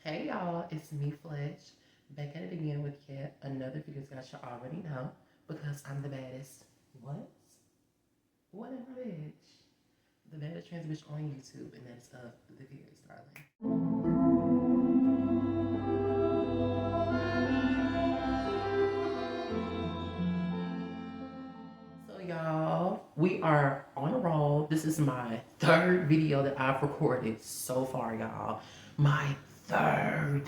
Hey y'all, it's me Flesh, back at it again with yet another video that you already know because I'm the baddest. What? What am I bitch? The baddest trans bitch on YouTube, and that's the viewers, darling. So y'all, we are on a roll. This is my third video that I've recorded so far, y'all. My third.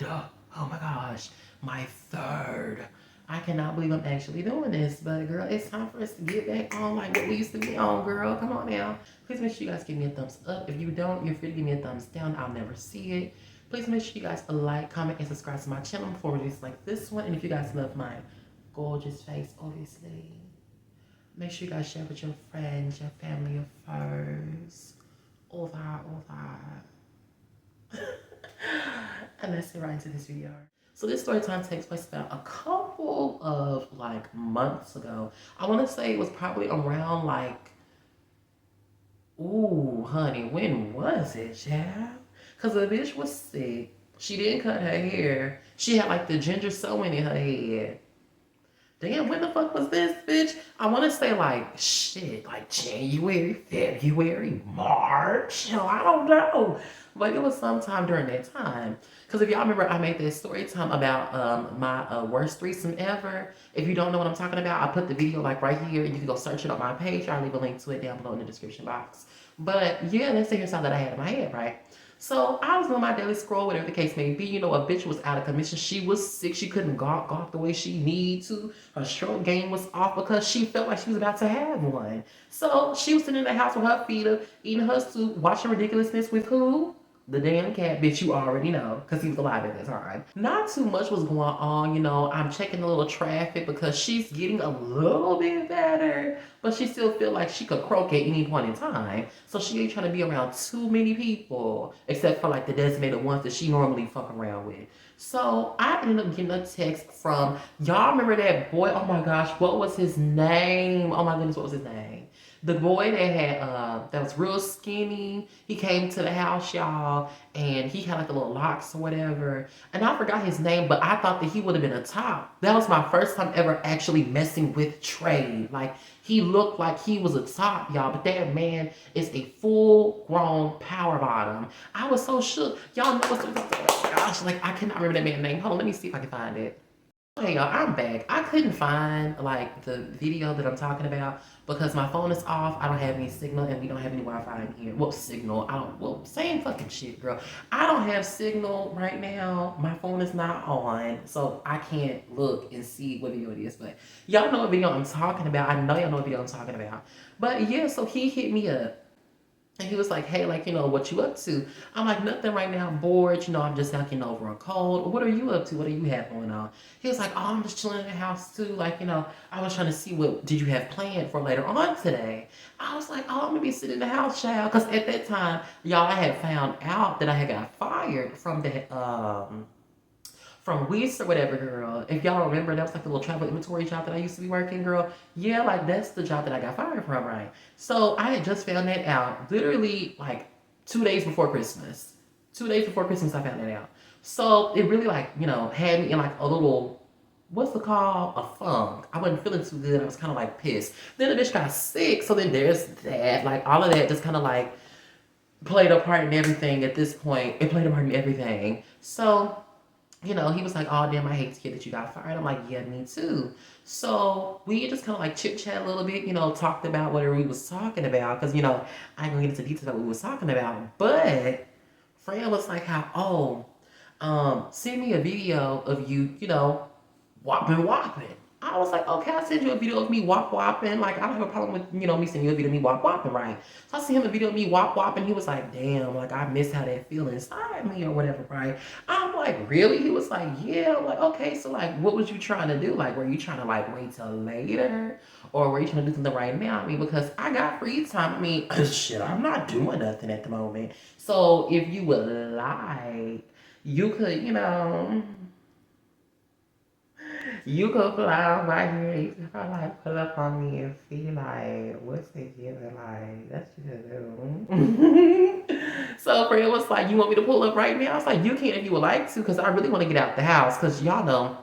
Oh my gosh, my third. I cannot believe I'm actually doing this, but girl, it's time for us to get back on like what we used to be on, girl. Come on now. Please make sure you guys give me a thumbs up. If you don't, you're free to give me a thumbs down. I'll never see it. Please make sure you guys like, comment, and subscribe to my channel before release like this one. And if you guys love my gorgeous face, obviously. Make sure you guys share with your friends, your family, your foes. All that, all that. And let's get right into this video. So this story time takes place about a couple of like months ago. I want to say it was probably around like, ooh, honey, when was it, child? Because the bitch was sick. She didn't cut her hair. She had like the ginger sewing in her head. Damn, when the fuck was this, bitch? I want to say like shit, like January, February, March. No, I don't know, but it was sometime during that time. Because if y'all remember, I made this story time about my worst threesome ever. If you don't know what I'm talking about, I put the video like right here, and you can go search it on my page. I'll leave a link to it down below in the description box. But yeah, that's the hairstyle that I had in my head, right? So I was doing my daily scroll, whatever the case may be. You know, a bitch was out of commission. She was sick. She couldn't gawk the way she needed to. Her stroke game was off because she felt like she was about to have one. So she was sitting in the house with her feet up, eating her soup, watching ridiculousness with who? The damn cat, bitch, you already know, because he was alive at that time. Not too much was going on, you know. I'm checking a little traffic because she's getting a little bit better, but she still feel like she could croak at any point in time. So she ain't trying to be around too many people, except for like the designated ones that she normally fuck around with. So I ended up getting a text from, y'all remember that boy? Oh my gosh, what was his name? Oh my goodness, what was his name? The boy that had that was real skinny. He came to the house, y'all, and he had like the little locks or whatever. And I forgot his name, but I thought that he would have been a top. That was my first time ever actually messing with Trey. Like he looked like he was a top, y'all, but that man is a full-grown power bottom. I was so shook. Y'all know what's oh gosh, like I cannot remember that man's name. Hold on, let me see if I can find it. Hey y'all, I'm back. I couldn't find like the video that I'm talking about because my phone is off. I don't have any signal and we don't have any Wi-Fi in here. Well, signal. I don't. Well, same fucking shit, girl. I don't have signal right now. My phone is not on, so I can't look and see what video it is. But y'all know what video I'm talking about. I know y'all know what video I'm talking about. But yeah, so he hit me up. And he was like, hey, like, you know, what you up to? I'm like, nothing right now. I'm bored. You know, I'm just knocking over a cold. What are you up to? What do you have going on? He was like, oh, I'm just chilling in the house too. Like, you know, I was trying to see what did you have planned for later on today. I was like, oh, I'm gonna be sitting in the house, child. Because at that time, y'all, I had found out that I had got fired from Weeks or whatever, girl. If y'all remember, that was like the little travel inventory job that I used to be working, girl. Yeah, like that's the job that I got fired from, right? So I had just found that out literally like 2 days before Christmas. 2 days before Christmas, I found that out. So it really like, you know, had me in like a little, what's the call? A funk. I wasn't feeling too good. I was kind of like pissed. Then the bitch got sick. So then there's that. Like all of that just kind of like played a part in everything at this point. It played a part in everything. So you know, he was like, oh, damn, I hate to hear that you got fired. I'm like, yeah, me too. So we just kind of like chit chat a little bit, you know, talked about whatever we was talking about. Because, you know, I ain't going to get into details about what we was talking about. But Freya was like, how, oh, send me a video of you, you know, whopping. I was like, okay, I'll send you a video of me whopping. Like, I don't have a problem with, you know, me sending you a video of me whopping, right? So I sent him a video of me whopping. He was like, damn, like, I miss how that feel inside me or whatever, right? I'm like, really? He was like, yeah. I'm like, okay, so, like, what was you trying to do? Like, were you trying to, like, wait till later? Or were you trying to do something right now? I mean, because I got free time. I mean, shit, I'm not doing nothing at the moment. So if you would like, you could, you know, You go fly on by here and you can probably like pull up on me and see like what's together like that's what you do. So Fred was like, you want me to pull up right now? I was like, you can if you would like to, because I really want to get out the house because y'all know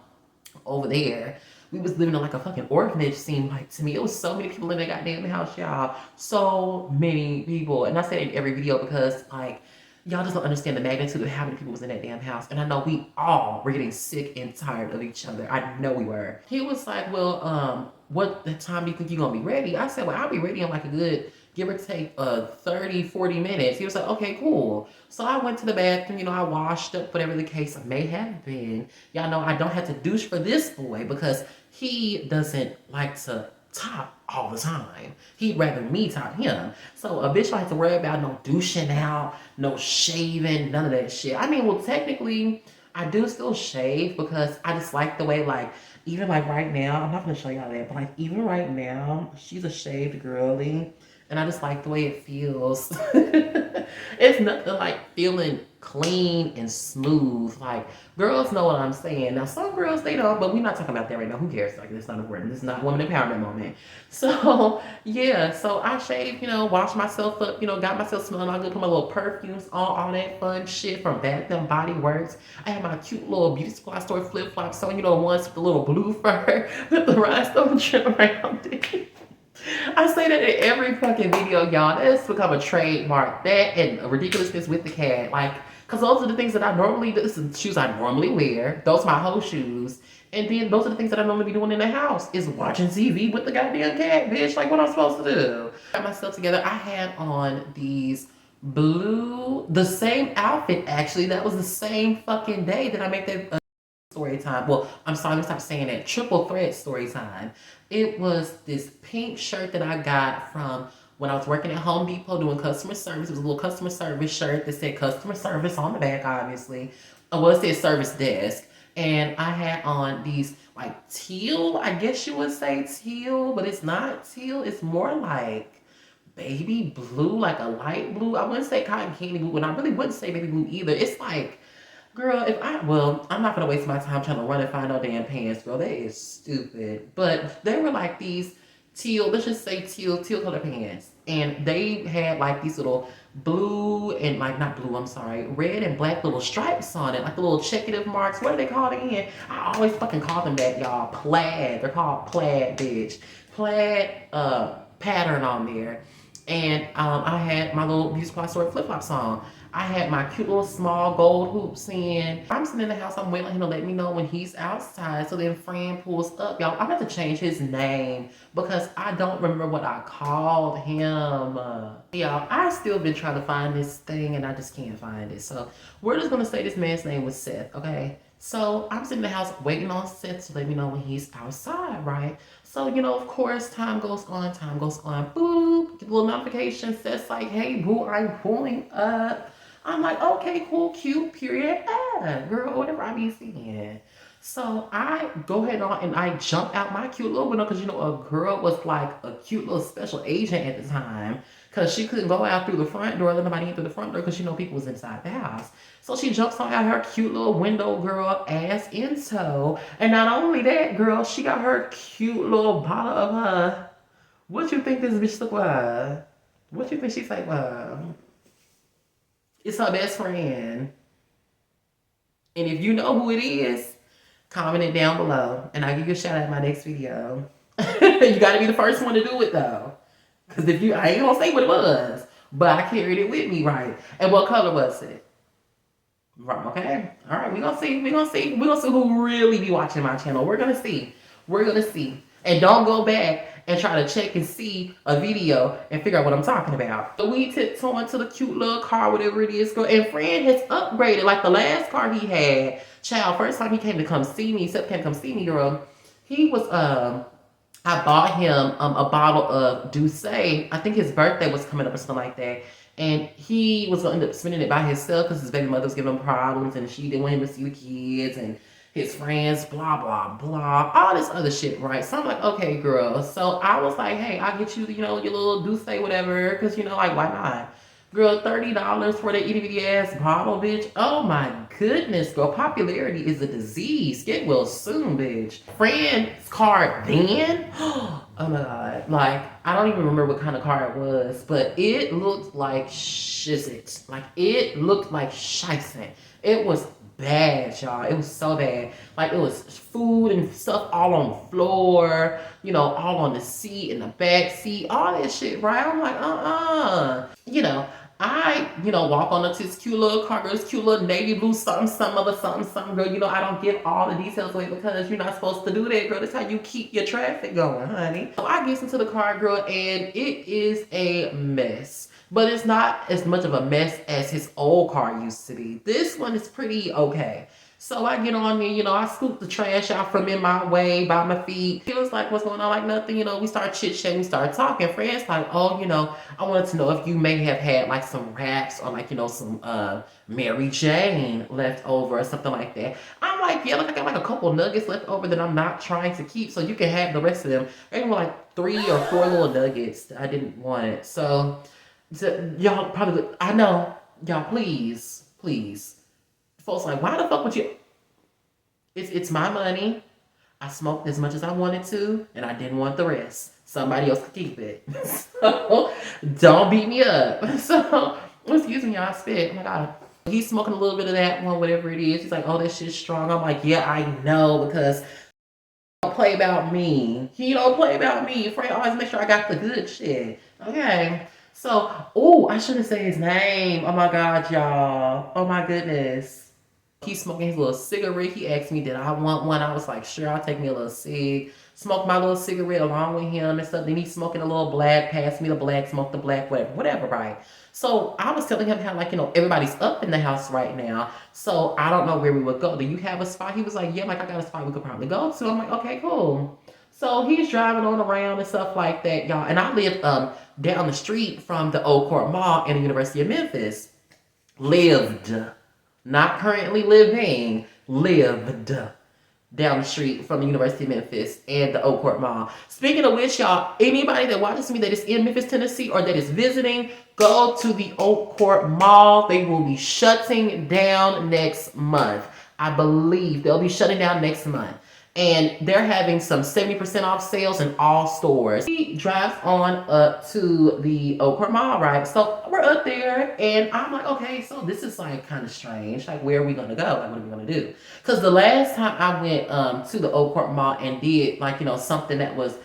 over there. We was living in like a fucking orphanage, seemed like to me. It was so many people in that goddamn house, y'all. So many people. And I say it in every video because like y'all just don't understand the magnitude of how many people was in that damn house. And I know we all were getting sick and tired of each other. I know we were. He was like, well, what the time do you think you're gonna be ready? I said, well, I'll be ready in like a good give or take 30, 40 minutes. He was like, okay, cool. So I went to the bathroom, I washed up, whatever the case may have been. Y'all know I don't have to douche for this boy because he doesn't like to top all the time. He'd rather me top him. So a bitch don't have to worry about no douching out, no shaving, none of that shit. I mean, well, technically, I do still shave because I just like the way, like, even like right now, I'm not gonna show y'all that, but like even right now, she's a shaved girly. And I just like the way it feels. It's nothing like feeling clean and smooth. Like, girls know what I'm saying. Now, some girls, they don't, but we're not talking about that right now. Who cares? Like, it's not important. This is not woman empowerment moment. So, yeah. So, I shaved, washed myself up, got myself smelling all good, put my little perfumes on, all that fun shit from Bath and Body Works. I had my cute little beauty supply store flip-flops on, the ones with the little blue fur with the rhinestone trim around it. I say that in every fucking video, y'all. That's become a trademark. That and ridiculousness with the cat. Like, because those are the things that I normally do. This is shoes I normally wear. Those are my whole shoes. And then those are the things that I normally be doing in the house is watching TV with the goddamn cat, bitch. Like, what I'm supposed to do? Got myself together. I had on these the same outfit, actually. That was the same fucking day that I made that story time. Well, I'm sorry, let me stop saying that. Triple thread story time. It was this pink shirt that I got from when I was working at Home Depot doing customer service. It was a little customer service shirt that said customer service on the back, obviously. Well, it said service desk. And I had on these like teal, I guess you would say teal, but it's not teal. It's more like baby blue, like a light blue. I wouldn't say cotton candy blue, and I really wouldn't say baby blue either. It's like, girl, I'm not gonna waste my time trying to run and find no damn pants, girl. That is stupid. But they were like these teal, let's just say teal color pants. And they had like these little blue and like, not blue, I'm sorry, red and black little stripes on it, like the little checkative marks. What are they called again? I always fucking call them that, y'all. Plaid. They're called plaid, bitch. Plaid pattern on there. And I had my little beauty supply store flip-flops on. I had my cute little small gold hoops in. I'm sitting in the house. I'm waiting on him to let me know when he's outside. So then Fran pulls up. Y'all, I'm going to have to change his name because I don't remember what I called him. Y'all, I still been trying to find this thing and I just can't find it. So we're just going to say this man's name was Seth, okay? So I'm sitting in the house waiting on Seth to let me know when he's outside, right? So, of course, time goes on, boop, get a little notification, Seth's like, hey, boo, I'm pulling up. I'm like, okay, cool, cute, period, girl, whatever I be seeing. So I go ahead on and I jump out my cute little window because, a girl was like a cute little special agent at the time because she couldn't go out through the front door, let nobody in through the front door because, people was inside the house. So she jumps on out her cute little window, girl, ass in tow. And not only that, girl, she got her cute little bottle of her. What you think this bitch look like? What you think she's like, it's her best friend. And if you know who it is, comment it down below. And I'll give you a shout out in my next video. You gotta be the first one to do it though. Cause I ain't gonna say what it was. But I carried it with me, right? And what color was it? Right, okay. All right, we're gonna see who really be watching my channel. We're gonna see. And don't go back and try to check and see a video and figure out what I'm talking about. So we tiptoeing to the cute little car, whatever it is, girl. And Fran has upgraded. Like the last car he had, child, first time he came to come see me, Seth came to come see me, girl. He was I bought him a bottle of Douce. I think his birthday was coming up or something like that. And he was going to end up spending it by himself because his baby mother was giving him problems and she didn't want him to see the kids and his friends, blah, blah, blah, all this other shit, right? So I'm like, okay, girl. So I was like, hey, I'll get you, your little Douce, whatever, because, like, why not? Girl, $30 for that itty bitty ass bottle, bitch. Oh my goodness, girl. Popularity is a disease. Get well soon, bitch. Friend's card then? Oh my god. Like, I don't even remember what kind of car it was, but it looked like shizit. Like, it looked like shison. It was bad, y'all. It was so bad. Like, it was food and stuff all on the floor, all on the seat and the back seat, all that shit, right? I'm like, walk on up to this cute little car, girl, this cute little navy blue something, some other something, something, girl. I don't give all the details away because you're not supposed to do that, girl. That's how you keep your traffic going, honey. So I get into the car, girl, and it is a mess. But it's not as much of a mess as his old car used to be. This one is pretty okay. So I get on there, I scoop the trash out from in my way, by my feet. He was like, what's going on? Like nothing, we start chit-chatting, we start talking. Friends like, oh, I wanted to know if you may have had like some wraps or like, some Mary Jane left over or something like that. I'm like, yeah, like I got like a couple nuggets left over that I'm not trying to keep, so you can have the rest of them. They were like 3 or 4 little nuggets. I didn't want it. So y'all probably, I know, y'all, please. Folks like, why the fuck would you? It's my money. I smoked as much as I wanted to, and I didn't want the rest. Somebody else could keep it. So don't beat me up. So excuse me, y'all, spit. Oh my god. He's smoking a little bit of that one, whatever it is. He's like, oh, that shit's strong. I'm like, yeah, I know, because don't play about me. He don't play about me. Afraid always make sure I got the good shit. Okay. So, oh, I shouldn't say his name. Oh my god, y'all. Oh my goodness. He's smoking his little cigarette. He asked me, did I want one? I was like, sure, I'll take me a little cig. Smoke my little cigarette along with him and stuff. Then he's smoking a little black, pass me the black, smoke the black, whatever, right? So I was telling him how, like, everybody's up in the house right now. So I don't know where we would go. Do you have a spot? He was like, yeah, like I got a spot we could probably go to. I'm like, okay, cool. So he's driving on around and stuff like that, y'all. And I live down the street from the Old Court Mall and the University of Memphis. Lived. Not currently living, lived down the street from the University of Memphis and the Oak Court Mall. Speaking of which, y'all, anybody that watches me that is in Memphis, Tennessee, or that is visiting, go to the Oak Court Mall. They will be shutting down next month. I believe they'll be shutting down next month. And they're having some 70% off sales in all stores. He drives on up to the Oak Court Mall, right? So we're up there, and I'm like, okay, so this is like kind of strange. Like, where are we gonna go? Like, what are we gonna do? Because the last time I went to the Oak Court Mall and did like something that was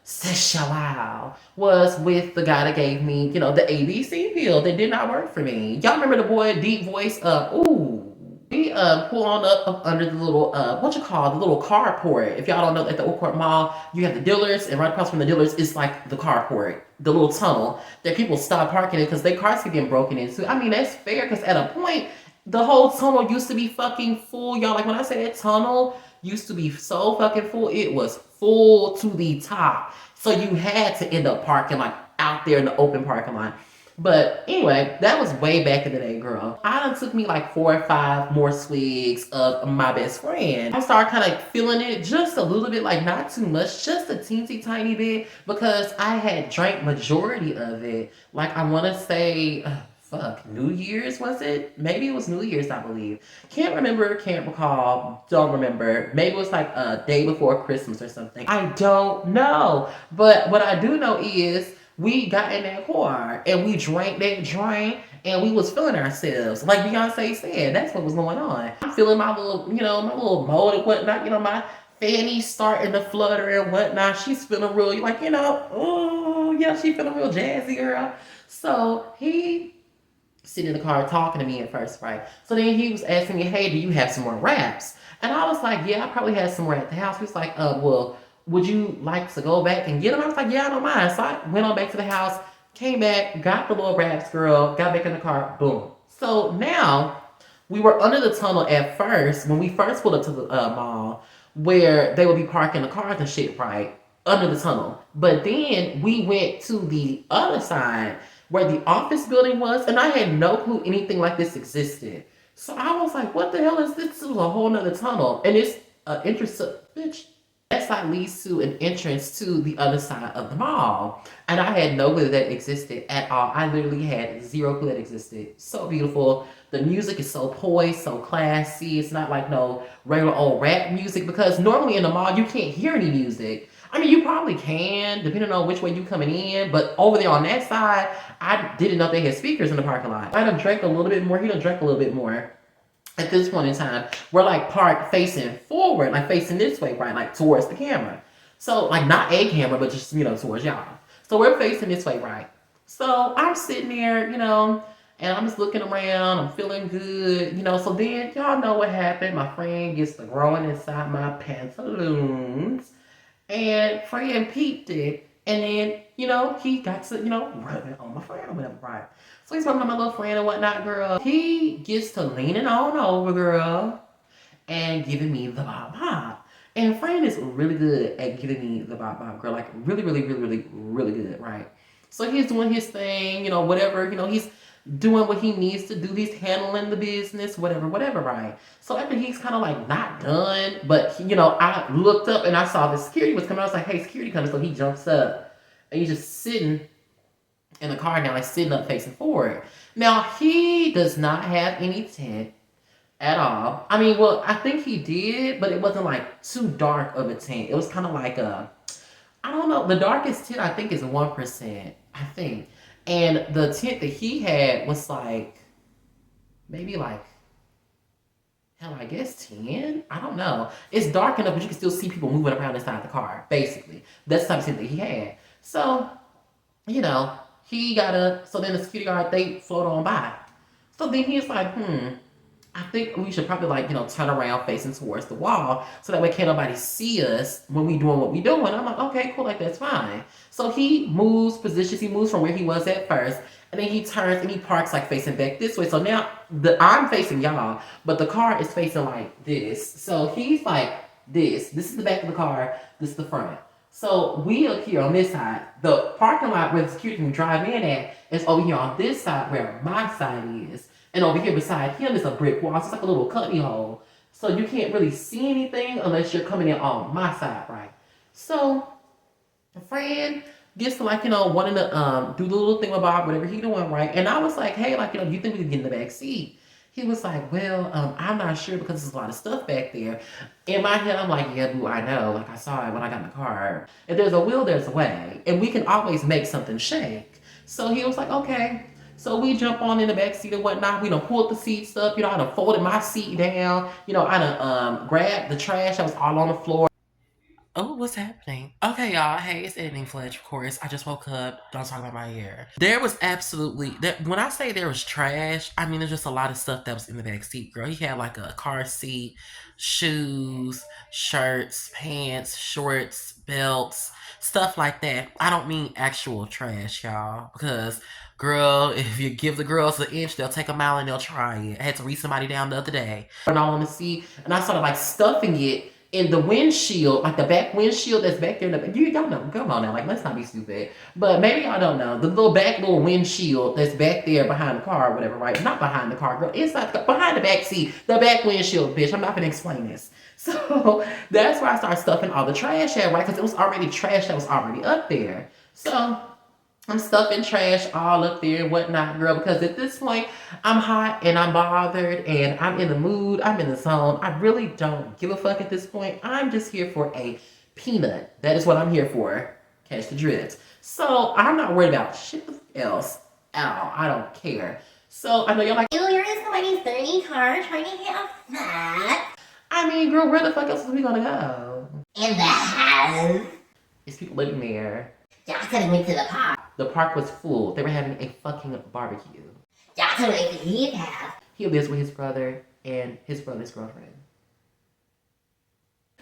sexual was with the guy that gave me the ABC pill that did not work for me. Y'all remember the boy deep voice? Ooh. We pull on up under the little the little carport. If y'all don't know, at the Oak Court Mall, you have the dealers, and right across from the dealers is like the carport, the little tunnel that people stop parking in because their cars keep getting broken into. I mean, that's fair because at a point, the whole tunnel used to be fucking full, y'all. Like when I say that tunnel used to be so fucking full, it was full to the top. So you had to end up parking like out there in the open parking lot. But anyway, that was way back in the day, girl. I done took me like 4 or 5 more swigs of my best friend. I started kind of feeling it just a little bit, like not too much, just a teensy tiny bit, because I had drank majority of it. Like I want to say, New Year's, was it? Maybe it was New Year's, I believe. Can't remember, can't recall, don't remember. Maybe it was like a day before Christmas or something. I don't know. But what I do know is we got in that car and we drank that drink and we was feeling ourselves. Like Beyonce said, that's what was going on. I'm feeling my little, my little mold and whatnot, my fanny starting to flutter and whatnot. She's feeling real, like, oh, yeah, she feeling real jazzy, girl. So he sitting in the car talking to me at first, right? So then he was asking me, hey, do you have some more wraps? And I was like, yeah, I probably had some more at the house. He was like, well, would you like to go back and get them? I was like, yeah, I don't mind. So I went on back to the house, came back, got the little wraps, girl, got back in the car, boom. So now we were under the tunnel at first, when we first pulled up to the mall, where they would be parking the cars and shit, right? Under the tunnel. But then we went to the other side where the office building was, and I had no clue anything like this existed. So I was like, what the hell is this? This was a whole nother tunnel. And it's interesting, bitch. That side leads to an entrance to the other side of the mall. And I had no clue that existed at all. I literally had zero clue that existed. So beautiful. The music is so poised, so classy. It's not like no regular old rap music because normally in the mall you can't hear any music. I mean, you probably can, depending on which way you coming in. But over there on that side, I didn't know they had speakers in the parking lot. I done drank a little bit more. He done drank a little bit more. At this point in time, we're like parked facing forward, like facing this way, right? Like towards the camera. So, like not a camera, but just, towards y'all. So we're facing this way, right? So I'm sitting there, and I'm just looking around. I'm feeling good, So then y'all know what happened. My friend gets to growing inside my pantaloons. And Fran peeped it. And then, he got to, rubbing on my friend or whatever, right? So he's rubbing on my little friend and whatnot, girl. He gets to leaning on over, girl, and giving me the bop bop. And Fran is really good at giving me the bop bop, girl. Like, really, really, really, really, really good, right? So he's doing his thing, whatever, he's doing what he needs to do. He's handling the business, whatever, right? So after he's kind of like not done, but I looked up and I saw the security was coming. I was like, hey, security coming. So he jumps up and he's just sitting in the car now, like sitting up facing forward. Now he does not have any tint at all. I mean, well, I think he did, but it wasn't like too dark of a tint. It was kind of like I don't know. The darkest tint I think is 1%. I think. And the tint that he had was like, maybe like, hell, I guess 10? I don't know. It's dark enough, but you can still see people moving around inside the car, basically. That's the type of tint that he had. So, he got so then the security guard, they float on by. So then he's like, I think we should probably turn around facing towards the wall so that way can't nobody see us when we doing what we doing. I'm like, okay, cool, like that's fine. So he moves positions, he moves from where he was at first, and then he turns and he parks like facing back this way. So now I'm facing y'all, but the car is facing like this. So he's like this. This is the back of the car, this is the front. So we up here on this side, the parking lot where the security can drive in at is over here on this side where my side is. And over here beside him is a brick wall. So it's like a little cubby hole. So you can't really see anything unless you're coming in on my side, right? So a friend gets to wanting to do the little thing with Bob, whatever he doing, right? And I was like, hey, you think we can get in the back seat? He was like, well, I'm not sure because there's a lot of stuff back there. In my head, I'm like, yeah, boo, I know. Like, I saw it when I got in the car. If there's a will, there's a way. And we can always make something shake. So he was like, okay. So we jump on in the back seat and whatnot. We done pulled the seats up. I done folded my seat down. I done grabbed the trash that was all on the floor. Oh, what's happening? Okay, y'all. Hey, it's editing Fletch, of course. I just woke up. Don't talk about my hair. There was absolutely that. When I say there was trash, I mean there's just a lot of stuff that was in the back seat, girl. He had like a car seat, shoes, shirts, pants, shorts, belts, stuff like that. I don't mean actual trash, y'all, because girl, if you give the girls an inch, they'll take a mile and they'll try it. I had to read somebody down the other day. And all on the seat, and I started like stuffing it in the windshield, like the back windshield that's back there. You don't know. Come on now. Like, let's not be stupid. But maybe y'all don't know. The little windshield that's back there behind the car or whatever, right? Not behind the car, girl. Inside the car. Behind the back seat. The back windshield, bitch. I'm not going to explain this. So that's where I started stuffing all the trash at, right? Because it was already trash that was already up there. So I'm stuffing trash all up there and whatnot, girl, because at this point, I'm hot and I'm bothered and I'm in the mood, I'm in the zone. I really don't give a fuck at this point. I'm just here for a peanut. That is what I'm here for. Catch the drift. So I'm not worried about shit else at all. I don't care. So I know you're like, ew, you're in somebody's dirty car trying to have that. I mean, girl, where the fuck else are we gonna go? In the house. It's people living there. Y'all could have went to the park. The park was full. They were having a fucking barbecue. Y'all could have went to his house. He lives with his brother and his brother's girlfriend.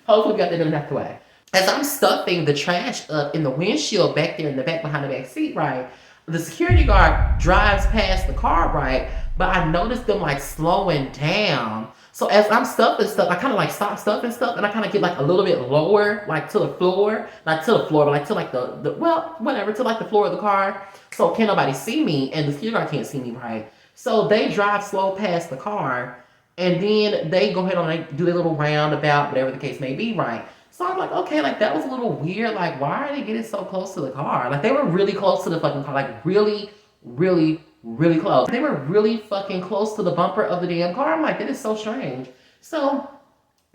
Hopefully we got that done out the way. As I'm stuffing the trash up in the windshield back there in the back behind the back seat, right? The security guard drives past the car, right? But I noticed them like slowing down. So as I'm stuffing stuff, I kind of like stop stuffing stuff and I kind of get like a little bit lower, like to the floor. Not to the floor, but like to like the well, whatever, to like the floor of the car. So can't nobody see me and the security guard can't see me, right? So they drive slow past the car and then they go ahead and like do their little roundabout, whatever the case may be, right? So I'm like, okay, like that was a little weird. Like, why are they getting so close to the car? Like they were really close to the fucking car. Like really, really, really close. They were really fucking close to the bumper of the damn car. I'm like, that is so strange. So,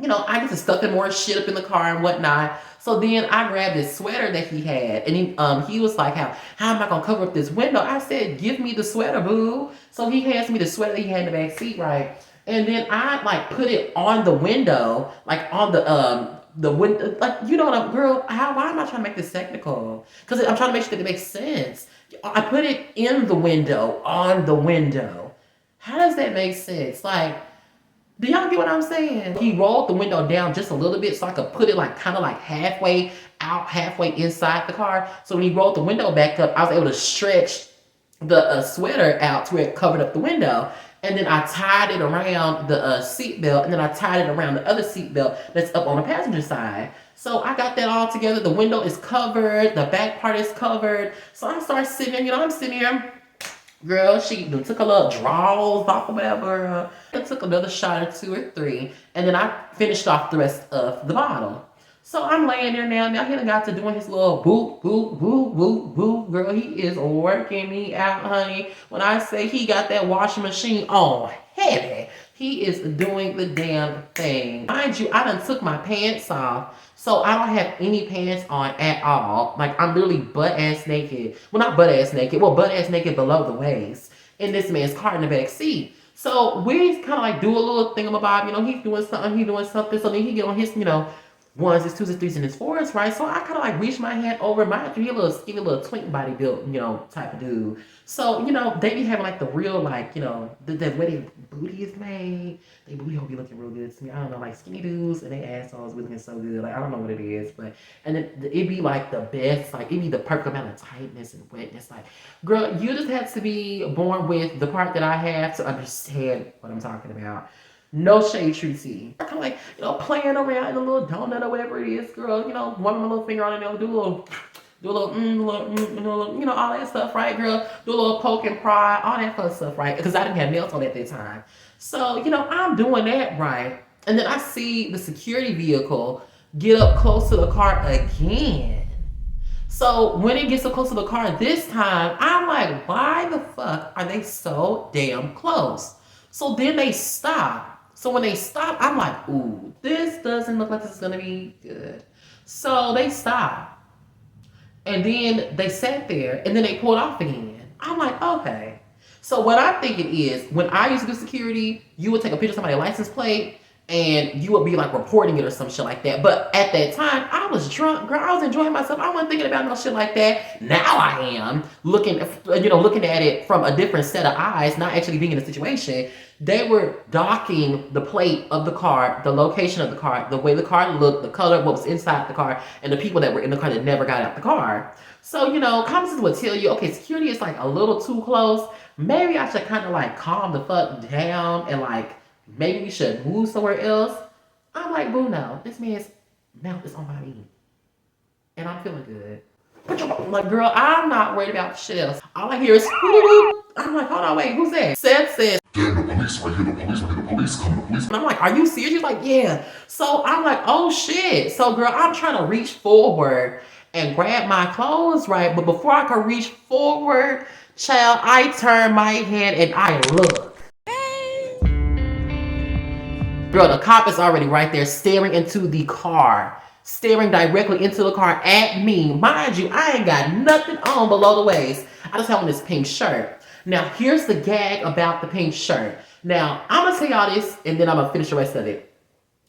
you know, I get to stuffing more shit up in the car and whatnot. So then I grabbed this sweater that he had, and he was like, how am I gonna cover up this window? I said, give me the sweater, boo. So he hands me the sweater that he had in the back seat, right? And then I like put it on the window, like on the window, like you know what I'm, girl. Why am I trying to make this technical? Because I'm trying to make sure that it makes sense. I put it in the window, on the window. How does that make sense? Like, do y'all get what I'm saying? He rolled the window down just a little bit so I could put it like kind of like halfway out, halfway inside the car. So when he rolled the window back up, I was able to stretch the sweater out to where it covered up the window. And then I tied it around the seat belt, and then I tied it around the other seat belt that's up on the passenger side. So I got that all together. The window is covered, the back part is covered. So I start sitting here, you know, I'm sitting here. Girl, she took a little draws off or whatever. I took another shot or two or three, and then I finished off the rest of the bottle. So I'm laying there now. Now he done got to doing his little boop, boop, boop, boop, boop. Girl, he is working me out, honey. When I say he got that washing machine on heavy, he is doing the damn thing. Mind you, I done took my pants off. So I don't have any pants on at all. Like I'm literally butt-ass naked. Well, not butt-ass naked. Well, butt-ass naked below the waist in this man's car in the back seat. So we kind of like do a little thingamabob. You know, he's doing something, he's doing something. So then he get on his, you know, ones, his twos, his threes, and his fours, right? So I kind of like reach my hand over. Mind you, he a little skinny, little twink body built, you know, type of dude. So, you know, they be having like the real, like, you know, the way their booty is made. They booty hole be looking real good to me. I don't know, like skinny dudes and they assholes be looking so good. Like, I don't know what it is, but, and then it be like the best, like, it be the perfect amount of tightness and wetness. Like, girl, you just have to be born with the part that I have to understand what I'm talking about. No shade, Tracy. I kind of like, you know, playing around in a little donut or whatever it is, girl. You know, one my little finger on it, you know, do a little, you know, all that stuff, right, girl? Do a little poke and pry, all that fun stuff, right? Because I didn't have nails on at that time. So, you know, I'm doing that, right? And then I see the security vehicle get up close to the car again. So when it gets up close to the car this time, I'm like, why the fuck are they so damn close? So then they stop. So when they stop, I'm like, ooh, this doesn't look like this is gonna be good. So they stop. And then they sat there and then they pulled off again. I'm like, okay. So what I think it is, when I used to do security, you would take a picture of somebody's license plate and you would be like reporting it or some shit like that. But at that time, I was drunk, girl. I was enjoying myself. I wasn't thinking about no shit like that. Now I am looking at it from a different set of eyes, not actually being in the situation. They were docking the plate of the car, the location of the car, the way the car looked, the color, what was inside the car, and the people that were in the car that never got out the car. So, you know, common sense would tell you, okay, security is like a little too close. Maybe I should kind of like calm the fuck down and like maybe we should move somewhere else. I'm like, boo, no. This man's mouth is on my knee. And I'm feeling good. I'm like, girl, I'm not worried about shit else. All I hear is, I'm like, hold on, wait, who's that? Seth says, damn, the police right here, the police right here, the police coming, the police. And I'm like, are you serious? She's like, yeah. So I'm like, oh shit. So girl, I'm trying to reach forward and grab my clothes, right? But before I could reach forward, child, I turn my head and I look. Girl, the cop is already right there staring into the car. Staring directly into the car at me. Mind you, I ain't got nothing on below the waist. I just have on this pink shirt. Now, here's the gag about the pink shirt. Now, I'm going to tell y'all this, and then I'm going to finish the rest of it.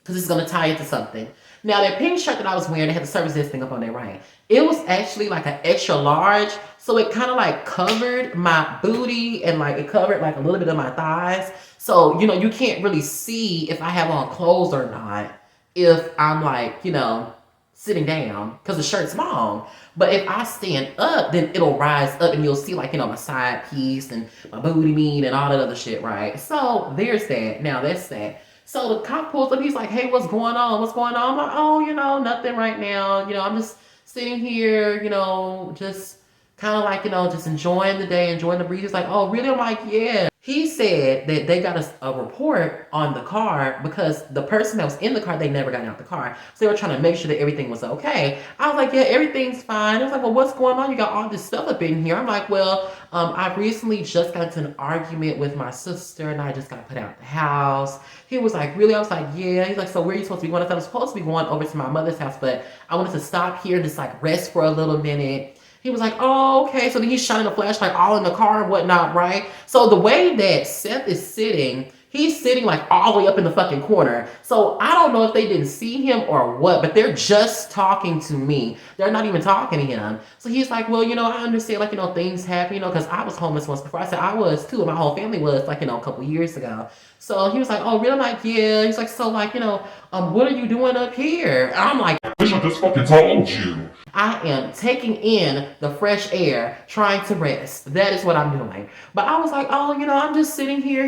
Because it's going to tie into something. Now, that pink shirt that I was wearing, it had the service desk thing up on there, right? It was actually like an extra large. So it kind of like covered my booty and like it covered like a little bit of my thighs. So, you know, you can't really see if I have on clothes or not if I'm like, you know, sitting down because the shirt's long. But if I stand up, then it'll rise up and you'll see like, you know, my side piece and my booty meat and all that other shit, right? So there's that. Now that's that. So the cop pulls up, he's like, hey, what's going on? What's going on? I'm like, oh, you know, nothing right now. You know, I'm just sitting here, you know, just kind of like, just enjoying the day, enjoying the breeze. He's like, oh, really? I'm like, yeah. He said that they got a report on the car because the person that was in the car, they never got out the car. So they were trying to make sure that everything was okay. I was like, yeah, everything's fine. It was like, well, what's going on? You got all this stuff up in here. I'm like, well, I recently just got into an argument with my sister and I just got put out the house. He was like, really? I was like, yeah. He's like, so where are you supposed to be going? I said, I'm supposed to be going over to my mother's house, but I wanted to stop here and just like rest for a little minute. He was like, oh, okay. So then he's shining a flashlight all in the car and whatnot, right? So the way that Seth is sitting, he's sitting like all the way up in the fucking corner. So I don't know if they didn't see him or what, but they're just talking to me. They're not even talking to him. So he's like, well, I understand, like, things happen, because I was homeless once before. I said I was too, and my whole family was, like, a couple years ago. So he was like, oh, really? I'm like, yeah. He's like, so, like, what are you doing up here? I'm like, Bitch, I just fucking told you. I am taking in the fresh air, trying to rest. That is what I'm doing. But I was like, oh, I'm just sitting here,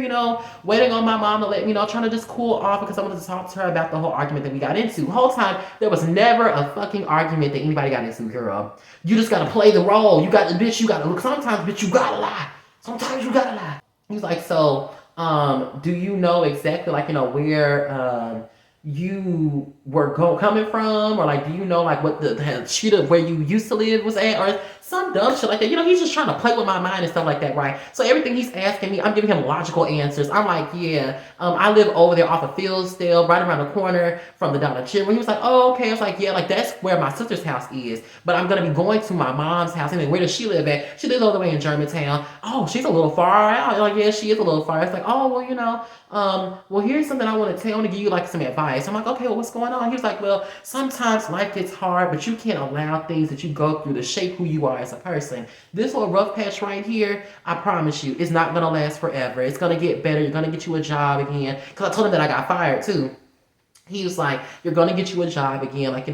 waiting on my mom to let me, trying to just cool off because I wanted to talk to her about the whole argument that we got into. The whole time, there was never a fucking argument that anybody got into, girl. You just gotta play the role. You got the bitch, you gotta look. Sometimes, bitch, you gotta lie. Sometimes you gotta lie. He's like, so, do you know exactly, like, where, you were coming from, or like, do you know like what the street of where you used to live was at, or some dumb shit like that. He's just trying to play with my mind and stuff like that, right? So everything he's asking me, I'm giving him logical answers. I'm like, yeah, I live over there off of Fieldsdale, right around the corner from the Dollar General. He was like, oh, okay. I was like, yeah, like that's where my sister's house is, but I'm gonna be going to my mom's house. And then where does she live at? She lives all the way in Germantown. Oh, she's a little far out. Like, yeah, she is a little far. It's like, oh, well, well, here's something I want to tell. I want to give you like some advice. I'm like, okay, well, what's going on? He was like, well, sometimes life gets hard, but you can't allow things that you go through to shape who you are as a person. This little rough patch right here, I promise you, it's not gonna last forever. It's gonna get better. You're gonna get you a job again. Because I told him that I got fired too. He was like, you're going to get you a job again. Like,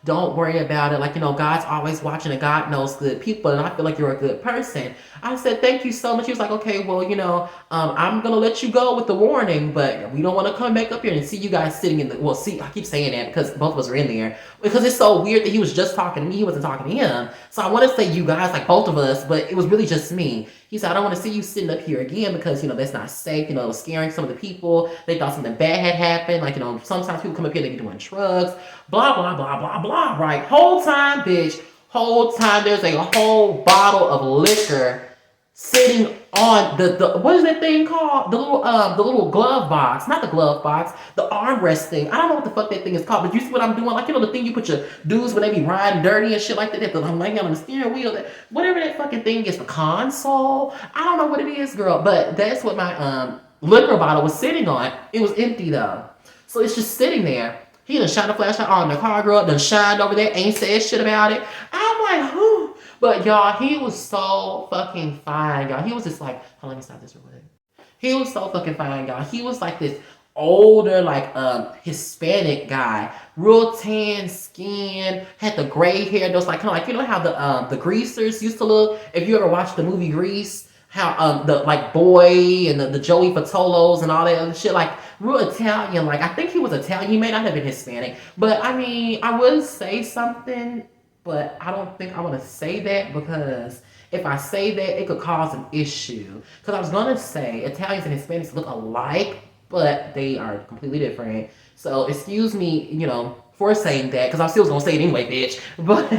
don't worry about it. Like, God's always watching and God knows good people. And I feel like you're a good person. I said, thank you so much. He was like, okay, well, I'm going to let you go with the warning, but we don't want to come back up here and see you guys sitting in the, well, see, I keep saying that because both of us are in there. Because it's so weird that he was just talking to me. He wasn't talking to him. So I want to say you guys, like both of us, but it was really just me. He said, I don't want to see you sitting up here again because, that's not safe. It was scaring some of the people. They thought something bad had happened. Like, sometimes people come up here, they be doing drugs, blah, blah, blah, blah, blah, right? Whole time, bitch, whole time there's a whole bottle of liquor sitting on the what is that thing called? The little glove box. Not the glove box, the armrest thing. I don't know what the fuck that thing is called, but you see what I'm doing? Like, the thing you put your dudes when they be riding dirty and shit like that. I'm laying on the steering wheel. Whatever that fucking thing is, the console. I don't know what it is, girl, but that's what my liquor bottle was sitting on. It was empty though. So it's just sitting there. He done shine a flashlight on the car, girl, done shined over there, ain't said shit about it. I'm like, whew. But y'all, he was so fucking fine, y'all. He was just like, hold on, let me stop this real quick. He was so fucking fine, y'all. He was like this older, like Hispanic guy, real tan skin, had the gray hair. Those like kind of like how the greasers used to look. If you ever watched the movie Grease, how the like boy and the Joey Fatolos and all that other shit, like real Italian. Like I think he was Italian. He may not have been Hispanic, but I mean, I would say something, but I don't think I want to say that because if I say that, it could cause an issue. Because I was gonna say Italians and Hispanics look alike, but they are completely different. So excuse me, for saying that, because I still was gonna say it anyway, bitch. But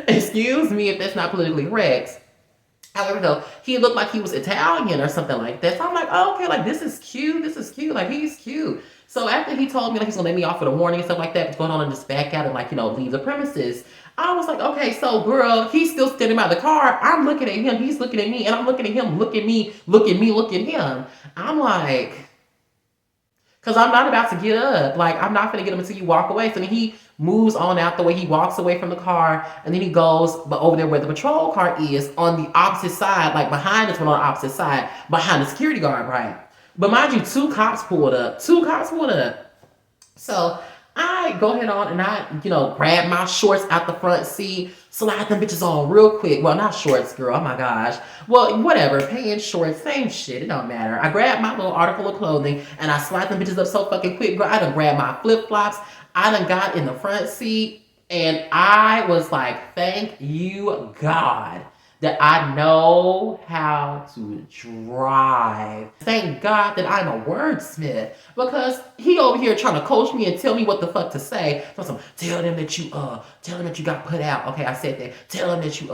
excuse me if that's not politically correct. However, though, he looked like he was Italian or something like that. So I'm like, oh, okay, like this is cute. This is cute. Like he's cute. So after he told me like he's gonna let me off with a warning and stuff like that, what's going on and just back out and like, leave the premises. I was like, okay, so girl, he's still standing by the car. I'm looking at him. He's looking at me, and I'm looking at him. Look at me. Look at me. Look at him. I'm like, because I'm not about to get up. Like, I'm not going to get him until you walk away. So then he moves on out the way. He walks away from the car. And then he goes but over there where the patrol car is on the opposite side. Like, behind us, but on the opposite side. Behind the security guard, right? But mind you, two cops pulled up. So I go ahead on and I, grab my shorts out the front seat, slide them bitches on real quick. Well, not shorts, girl. Oh my gosh. Well, whatever. Pants, shorts, same shit. It don't matter. I grab my little article of clothing and I slide them bitches up so fucking quick, girl. I done grabbed my flip flops. I done got in the front seat and I was like, thank you, God, that I know how to drive. Thank God that I'm a wordsmith because he over here trying to coach me and tell me what the fuck to say. So tell them that you got put out. Okay, I said that. Tell them that you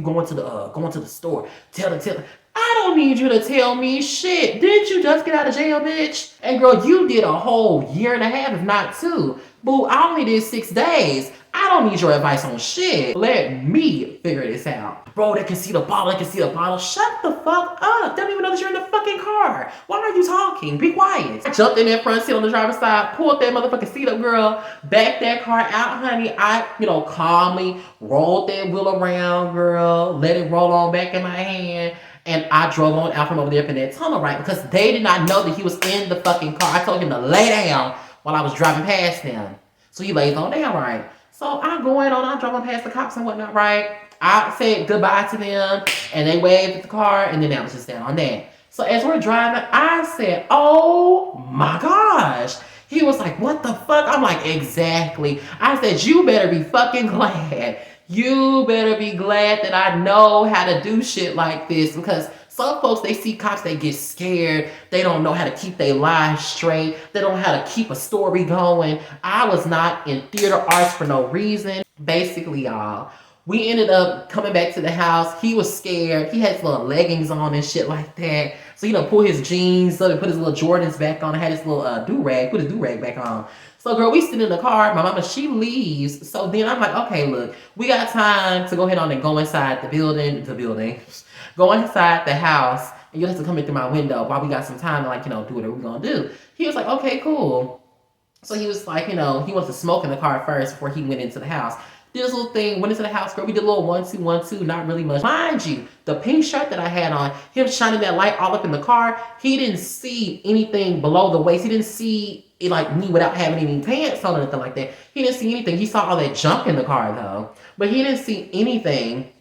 going to the store. Tell them. I don't need you to tell me shit. Didn't you just get out of jail, bitch? And girl, you did a whole year and a half, if not 2. Boo, I only did 6 days. I don't need your advice on shit. Let me figure this out. Bro, they can see the bottle. Shut the fuck up. They don't even know that you're in the fucking car. Why are you talking? Be quiet. I jumped in that front seat on the driver's side, pulled that motherfucking seat up, girl, backed that car out, honey. I, calmly rolled that wheel around, girl, let it roll on back in my hand. And I drove on out from over there from that tunnel, right? Because they did not know that he was in the fucking car. I told him to lay down while I was driving past them. So he lays on down, right? So I'm going on, I'm driving past the cops and whatnot, right? I said goodbye to them, and they waved at the car, and then I was just down on that. So as we're driving, I said, oh my gosh. He was like, what the fuck? I'm like, exactly. I said, you better be fucking glad. You better be glad that I know how to do shit like this, because some folks, they see cops, they get scared. They don't know how to keep their lives straight. They don't know how to keep a story going. I was not in theater arts for no reason. Basically, y'all, we ended up coming back to the house. He was scared. He had his little leggings on and shit like that. So, pull his jeans up and put his little Jordans back on and had his little do-rag, put his do-rag back on. So, girl, we sit in the car. My mama, she leaves. So then I'm like, okay, look, we got time to go ahead on and go inside the building. Go inside the house. And you'll have to come in through my window while we got some time to, do whatever we're going to do. He was like, okay, cool. So he was like, he wants to smoke in the car first before he went into the house. Did this little thing, went into the house, girl. We did a little 1, 2, 1, 2, not really much. Mind you, the pink shirt that I had on, him shining that light all up in the car, he didn't see anything below the waist. He didn't see it like me without having any pants on or anything like that. He didn't see anything. He saw all that junk in the car though. But he didn't see anything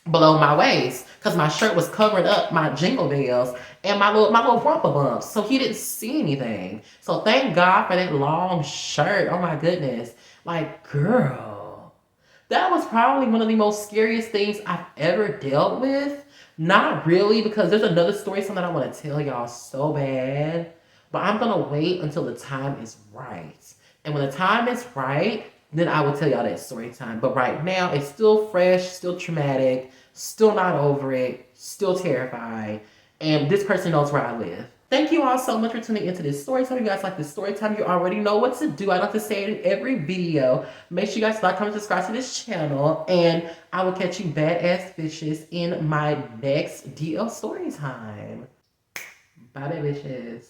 below my waist because my shirt was covering up my jingle bells and my little rumpa bumps. So he didn't see anything. So thank God for that long shirt. Oh my goodness. Like, girl, that was probably one of the most scariest things I've ever dealt with. Not really, because there's another story, something I want to tell y'all so bad. But I'm going to wait until the time is right. And when the time is right, then I will tell y'all that story time. But right now, it's still fresh, still traumatic, still not over it, still terrified. And this person knows where I live. Thank you all so much for tuning into this story time. If you guys like this story time, you already know what to do. I like to say it in every video. Make sure you guys like, comment, subscribe to this channel. And I will catch you badass bitches in my next DL story time. Bye, bitches.